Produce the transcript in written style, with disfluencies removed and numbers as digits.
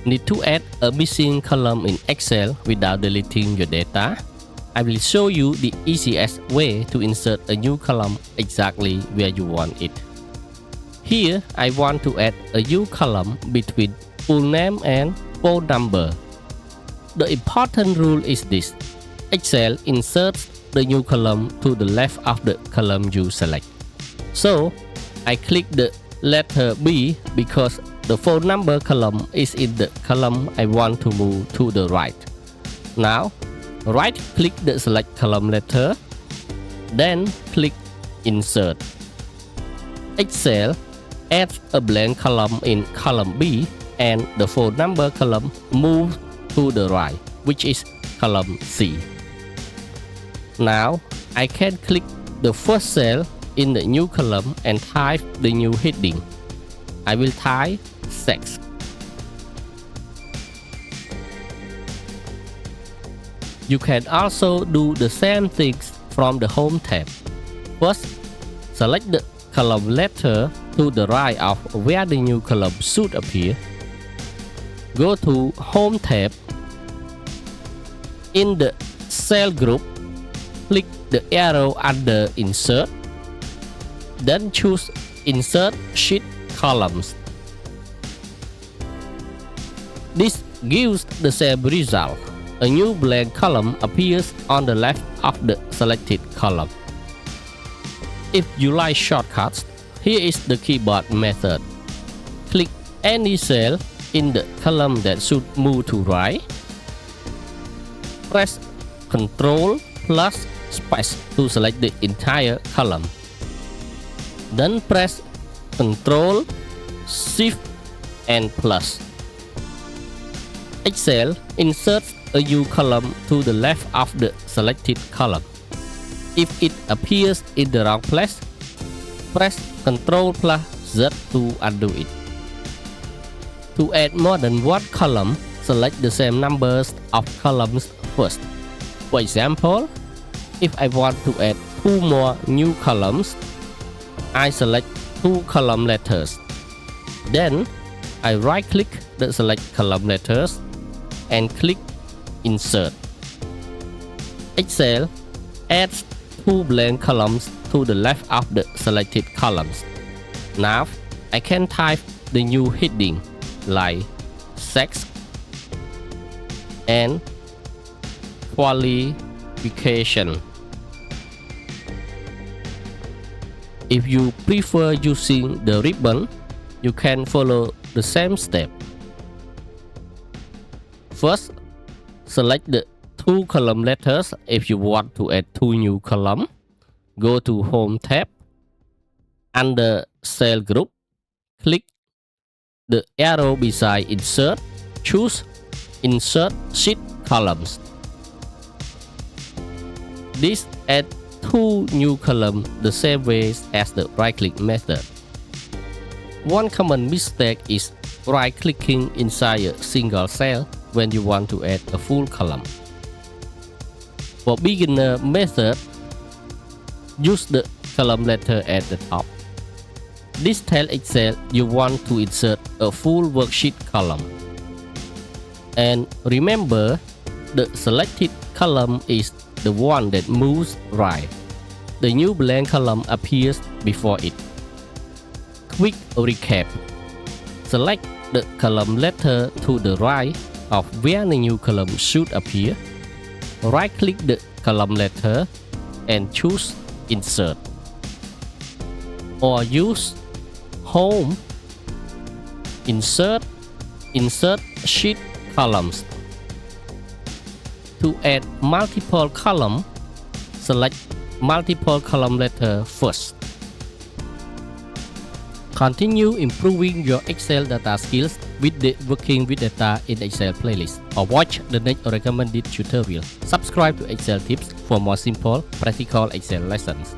Need to add a missing column in Excel without deleting your data? I will show you the easiest way to insert a new column exactly where you want it. Here, I want to add a new column between full name and phone number. The important rule is this: Excel inserts the new column to the left of the column you select. So, I click the letter B because the phone number column is in the column I want to move to the right. Now, right-click the select column letter, then click Insert. Excel adds a blank column in column B and the phone number column moves to the right, which is column C. Now, I can click the first cell in the new column and type the new heading. I will type sex. You can also do the same things from the Home tab. First, select the column letter to the right of where the new column should appear. Go to Home tab. In the cell group, click the arrow under Insert. Then choose Insert Sheet Columns. This gives the same result. A new blank column appears on the left of the selected column. If you like shortcuts, here is the keyboard method. Click any cell in the column that should move to right. Press Ctrl plus space to select the entire column. Then press Ctrl, Shift and plus. Excel inserts a new column to the left of the selected column. If it appears in the wrong place, press Ctrl plus Z to undo it. To add more than one column, select the same numbers of columns first. For example, if I want to add 2 more new columns, I select 2 column letters. Then, I right-click the select column letters and click Insert. Excel adds 2 blank columns to the left of the selected columns. Now, I can type the new heading like Sex and Qualification. If you prefer using the ribbon, you can follow the same step. First, select the 2 column letters if you want to add 2 new columns. Go to Home tab. Under Cell Group, click the arrow beside Insert. Choose Insert Sheet Columns. This adds 2 new columns the same way as the right-click method. One common mistake is right-clicking inside a single cell when you want to add a full column. For beginner method, use the column letter at the top. This tells Excel you want to insert a full worksheet column. And remember, the selected column is the one that moves right. The new blank column appears before it. Quick recap. Select the column letter to the right of where the new column should appear. Right-click the column letter and choose Insert. Or use Home, Insert Sheet Columns. To add multiple columns, select multiple column letter first. Continue improving your Excel data skills with the Working with Data in Excel playlist, or watch the next recommended tutorial. Subscribe to XcelTips for more simple, practical Excel lessons.